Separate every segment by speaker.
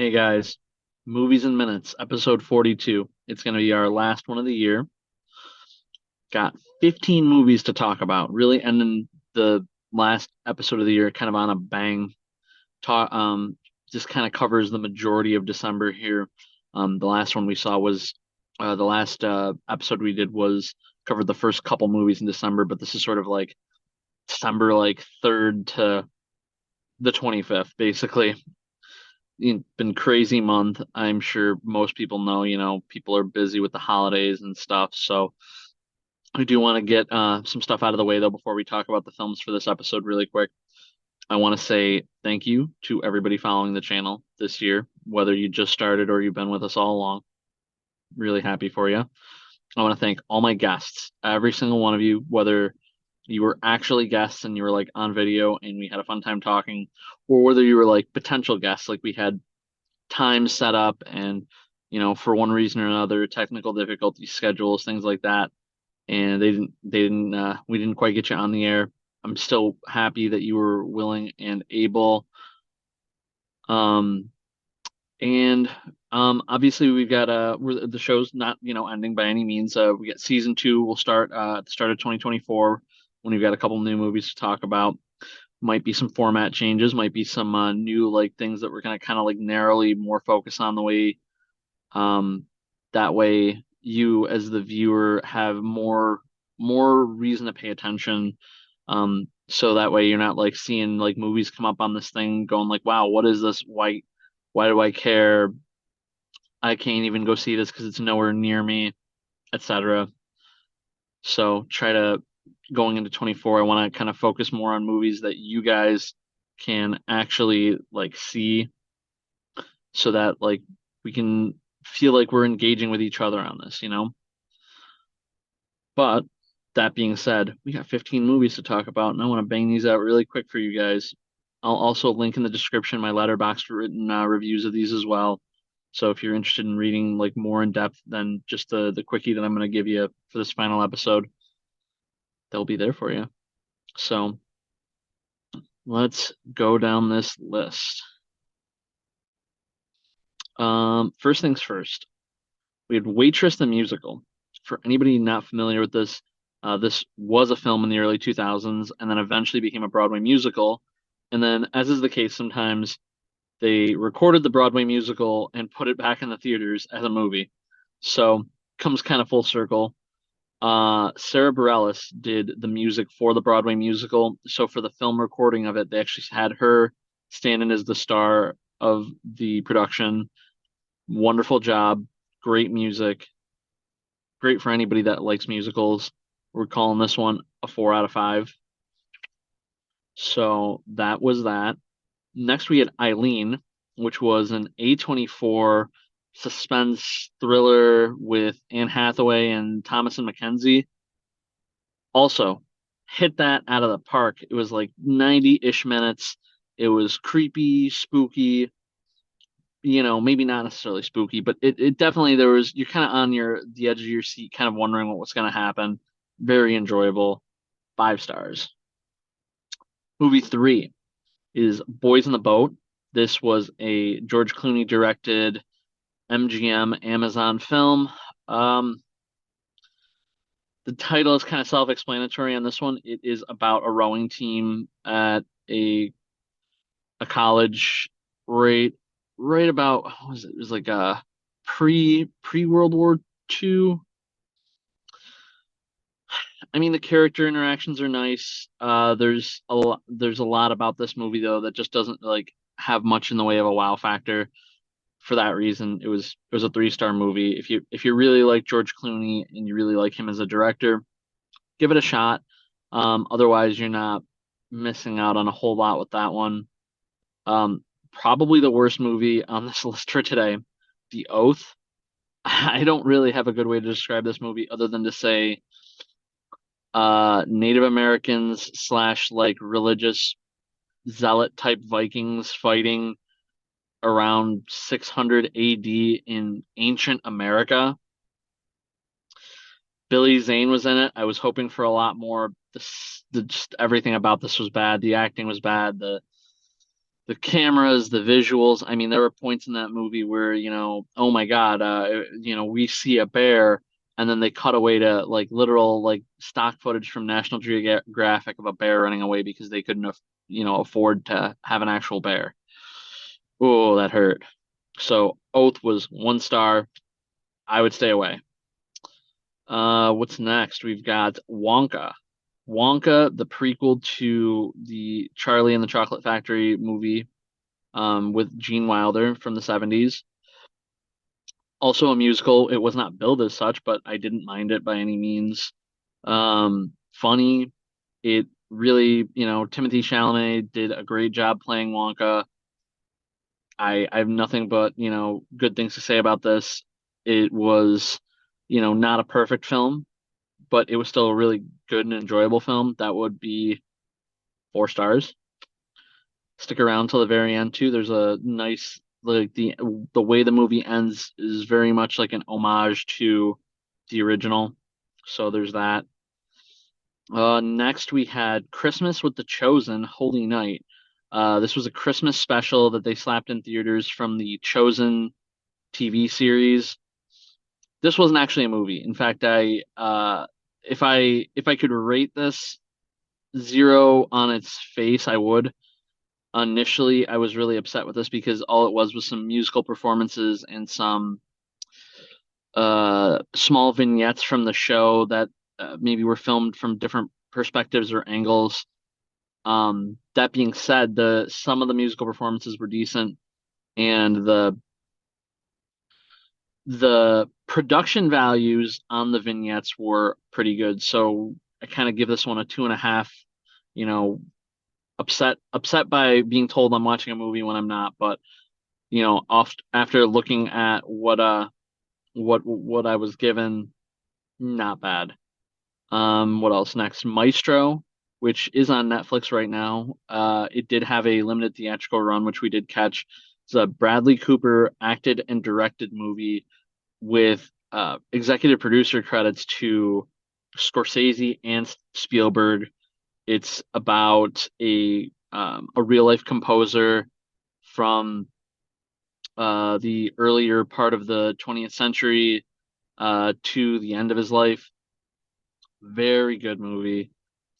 Speaker 1: Hey guys, Movies and Minutes, episode 42. It's going to be our last one of the year. Got 15 movies to talk about, really ending the last episode of the year kind of on a bang. Talk, just kind of covers the majority of December here. The last one we saw was the last episode we did was covered the first couple movies in December, but this is sort of like December like 3rd to the 25th, basically. Been crazy month. I'm sure most people know, people are busy with the holidays and stuff. So I do want to get some stuff out of the way though before we talk about the films for this episode really quick. I want to say thank you to everybody following the channel this year, whether you just started or you've been with us all along. Really happy for you. I want to thank all my guests, every single one of you, whether you were actually guests and you were like on video and we had a fun time talking, or whether you were like potential guests, like we had time set up and for one reason or another technical difficulties, schedules, things like that, and they didn't we didn't quite get you on the air. I'm still happy that you were willing and able. Um and obviously we've got the show's not ending by any means. We got season 2 will start at the start of 2024 when we've got a couple new movies to talk about. Might be some format changes, might be some new like things that we're gonna kind of like narrowly more focus on the way um that way you as the viewer have more reason to pay attention. So that way you're not like seeing like movies come up on this thing going like, wow, what is this? Why do I care? I can't even go see this because it's nowhere near me, etc. So try to going into 24, I want to kind of focus more on movies that you guys can actually like see so that like we can feel like we're engaging with each other on this. But that being said, we got 15 movies to talk about, and I want to bang these out really quick for you guys. I'll also link in the description my Letterboxd written reviews of these as well. So if you're interested in reading like more in depth than just the quickie that I'm going to give you for this final episode, they'll be there for you. So let's go down this list. First things first, we had Waitress the musical. For anybody not familiar with this, this was a film in the early 2000s and then eventually became a Broadway musical. And then, as is the case sometimes, they recorded the Broadway musical and put it back in the theaters as a movie. So comes kind of full circle. Sarah Bareilles did the music for the Broadway musical. So for the film recording of it, they actually had her stand in as the star of the production. Wonderful job, great music, great for anybody that likes musicals. We're calling this one a 4 out of 5. So that was that. Next, we had Eileen, which was an A24 suspense thriller with Anne Hathaway and Thomasin McKenzie. Also, hit that out of the park. It was like 90-ish minutes. It was creepy, spooky, maybe not necessarily spooky, but it definitely you're kind of on the edge of your seat, kind of wondering what was going to happen. Very enjoyable. 5 stars. Movie 3 is Boys in the Boat. This was a George Clooney directed MGM Amazon film. The title is kind of self-explanatory on this one. It is about a rowing team at a college right about what was it? It was like a pre World War II. I mean, the character interactions are nice. There's a lot about this movie though that just doesn't like have much in the way of a wow factor. For that reason, it was a 3 star movie. If you really like George Clooney and you really like him as a director, give it a shot. Otherwise, you're not missing out on a whole lot with that one. Probably the worst movie on this list for today, The Oath. I don't really have a good way to describe this movie other than to say Native Americans slash like religious zealot type Vikings fighting around 600 AD in ancient America. Billy Zane was in it. I was hoping for a lot more. Just everything about this was bad. The acting was bad. The cameras, the visuals. I mean, there were points in that movie where, oh my God, we see a bear, and then they cut away to like literal like stock footage from National Geographic of a bear running away because they couldn't, afford to have an actual bear. Oh, that hurt. So Oath was 1 star. I would stay away. What's next? We've got Wonka. Wonka, the prequel to the Charlie and the Chocolate Factory movie, with Gene Wilder from the 70s. Also a musical. It was not billed as such, but I didn't mind it by any means. Funny. It really, Timothy Chalamet did a great job playing Wonka. I have nothing but, good things to say about this. It was, not a perfect film, but it was still a really good and enjoyable film. That would be 4 stars. Stick around till the very end too. There's a nice like the way the movie ends is very much like an homage to the original. So there's that. Next we had Christmas with the Chosen, Holy Night. This was a Christmas special that they slapped in theaters from the Chosen TV series. This wasn't actually a movie. In fact, if I could rate this 0 on its face, I would. Initially, I was really upset with this because all it was some musical performances and some small vignettes from the show that maybe were filmed from different perspectives or angles. That being said, the some of the musical performances were decent, and the production values on the vignettes were pretty good. So I kind of give this one a 2.5. You know, upset by being told I'm watching a movie when I'm not, but after looking at what I was given, not bad. What else next? Maestro, which is on Netflix right now. It did have a limited theatrical run, which we did catch. It's a Bradley Cooper acted and directed movie with executive producer credits to Scorsese and Spielberg. It's about a real life composer from the earlier part of the 20th century to the end of his life. Very good movie,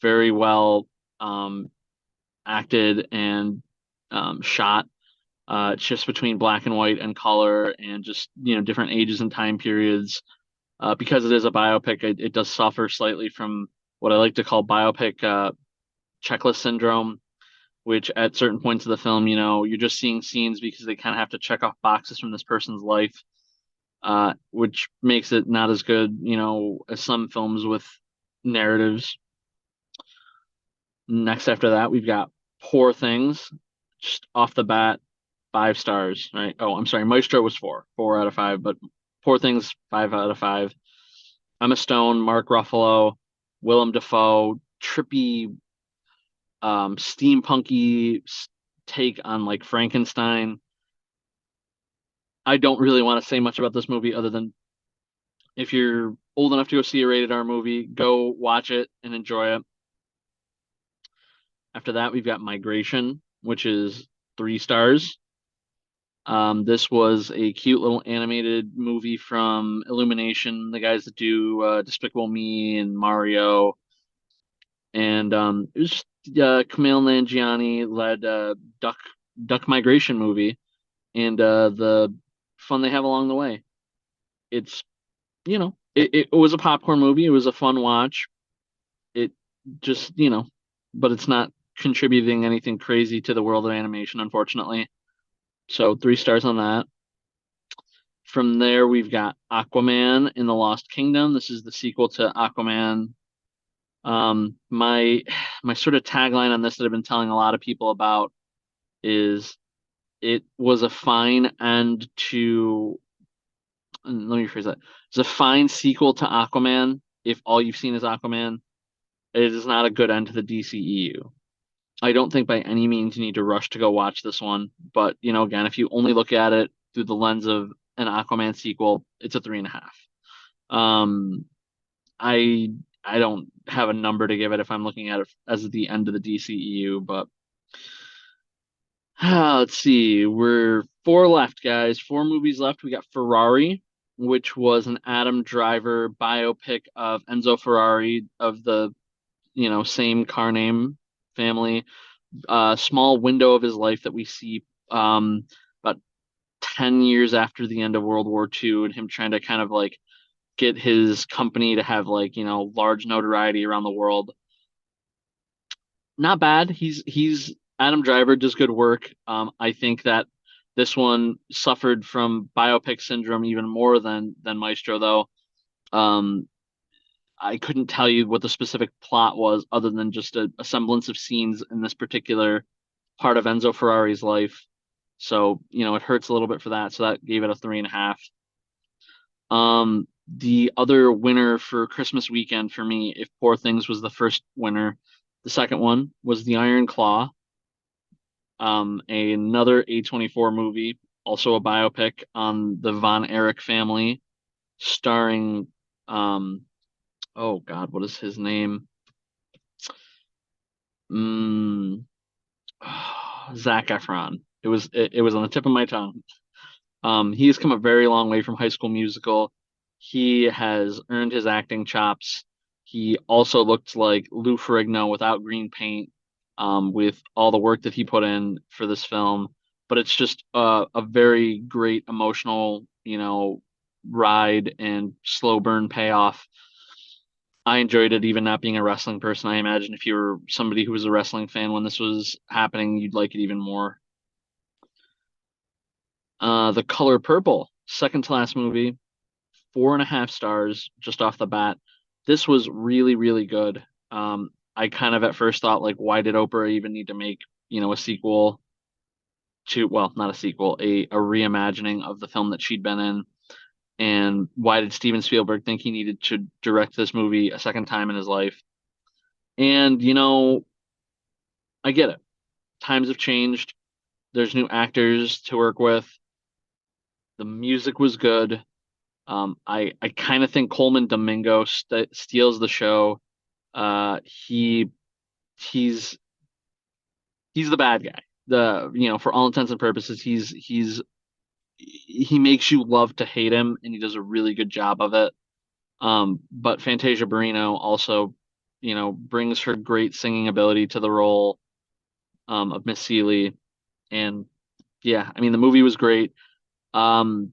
Speaker 1: very well um, acted and shot. It shifts between black and white and color and just different ages and time periods. Because it is a biopic, it does suffer slightly from what I like to call biopic checklist syndrome, which at certain points of the film, you're just seeing scenes because they kind of have to check off boxes from this person's life, which makes it not as good, as some films with narratives. Next after that, we've got Poor Things, just off the bat, 5 stars, right? Oh, I'm sorry, Maestro was 4 out of 5, but Poor Things, 5 out of 5. Emma Stone, Mark Ruffalo, Willem Dafoe, trippy, steampunky take on like Frankenstein. I don't really want to say much about this movie other than if you're old enough to go see a rated R movie, go watch it and enjoy it. After that, we've got Migration, which is 3 stars. This was a cute little animated movie from Illumination, the guys that do Despicable Me and Mario. And it was just Kumail Nanjiani led duck migration movie, and the fun they have along the way. It's it was a popcorn movie. It was a fun watch. It just but it's not contributing anything crazy to the world of animation, unfortunately. So 3 stars on that. From there, we've got Aquaman in the Lost Kingdom. This is the sequel to Aquaman. My sort of tagline on this that I've been telling a lot of people about is it was a fine end to, let me rephrase that. It's a fine sequel to Aquaman if all you've seen is Aquaman. It is not a good end to the DCEU. I don't think by any means you need to rush to go watch this one, but again, if you only look at it through the lens of an Aquaman sequel, it's a 3.5. Um, I I don't have a number to give it if I'm looking at it as the end of the DCEU, but Let's see. We're four left, guys. Four movies left. We got Ferrari, which was an Adam Driver biopic of Enzo Ferrari of the, same car name family. Small window of his life that we see about 10 years after the end of World War II and him trying to kind of like get his company to have like, large notoriety around the world. Not bad. He's Adam Driver does good work. I think that this one suffered from biopic syndrome even more than Maestro, though. Um, I couldn't tell you what the specific plot was other than just a semblance of scenes in this particular part of Enzo Ferrari's life. So, it hurts a little bit for that. So that gave it a 3.5. The other winner for Christmas weekend for me, if Poor Things was the first winner, the second one was The Iron Claw, another A24 movie, also a biopic on the Von Erich family, starring, um, oh God, what is his name? Mm, Zac Efron. It was on the tip of my tongue. He has come a very long way from High School Musical. He has earned his acting chops. He also looked like Lou Ferrigno without green paint, with all the work that he put in for this film. But it's just a very great emotional, ride and slow burn payoff. I enjoyed it, even not being a wrestling person. I imagine if you were somebody who was a wrestling fan when this was happening, you'd like it even more. The Color Purple, second to last movie, 4.5 stars just off the bat. This was really, really good. I kind of at first thought like, why did Oprah even need to make, a sequel to, well, not a sequel, a reimagining of the film that she'd been in? And why did Steven Spielberg think he needed to direct this movie a second time in his life? And, I get it. Times have changed. There's new actors to work with. The music was good. I kind of think Coleman Domingo steals the show. He's he's the bad guy. For all intents and purposes, he makes you love to hate him, and he does a really good job of it. But Fantasia Barrino also, brings her great singing ability to the role of Miss Seeley, and yeah, I mean the movie was great. Um,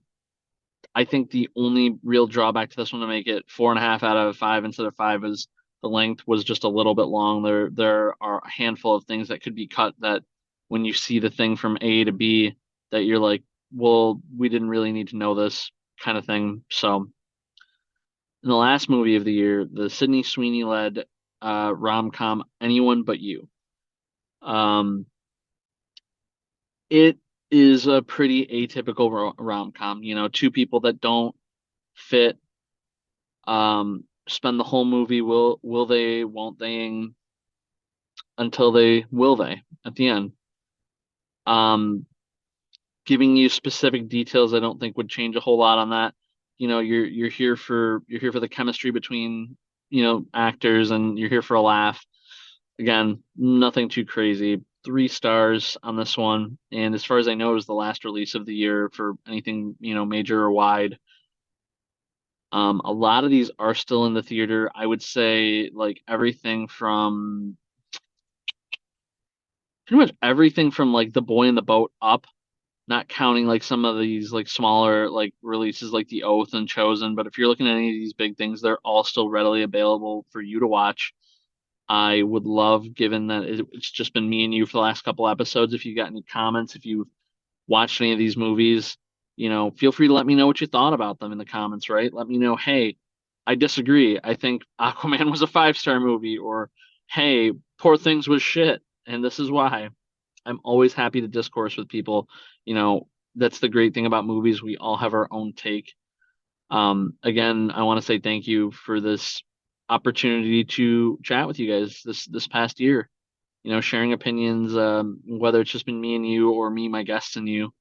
Speaker 1: I think the only real drawback to this one to make it 4.5 out of 5 instead of five is the length was just a little bit long. There are a handful of things that could be cut that when you see the thing from A to B that you're like, well, we didn't really need to know this kind of thing. So in the last movie of the year, the Sydney Sweeney led rom-com Anyone But You. Um, it is a pretty atypical rom-com, two people that don't fit spend the whole movie will they, won't they, until they will they at the end. Um, Giving you specific details I don't think would change a whole lot on that. You're here for the chemistry between, actors, and you're here for a laugh. Again, nothing too crazy. 3 stars on this one. And as far as I know, it was the last release of the year for anything, major or wide. A lot of these are still in the theater. I would say like everything from pretty much everything from like The Boy in the Boat up, not counting like some of these like smaller like releases like The Oath and Chosen. But if you're looking at any of these big things, they're all still readily available for you to watch. I would love, given that it's just been me and you for the last couple episodes, if you got any comments, if you watched any of these movies, feel free to let me know what you thought about them in the comments, right? Let me know, hey, I disagree. I think Aquaman was a 5-star movie, or hey, Poor Things was shit, and this is why. I'm always happy to discourse with people. That's the great thing about movies. We all have our own take. Again, I want to say thank you for this opportunity to chat with you guys this past year. Sharing opinions, whether it's just been me and you or me, my guests, and you.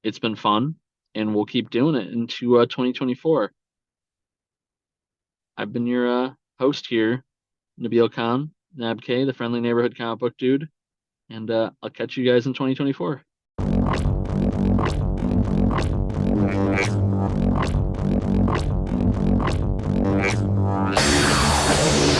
Speaker 1: It's been fun, and we'll keep doing it into 2024. I've been your host here, Nabil Khan, Nab K, the friendly neighborhood comic book dude. and I'll catch you guys in 2024.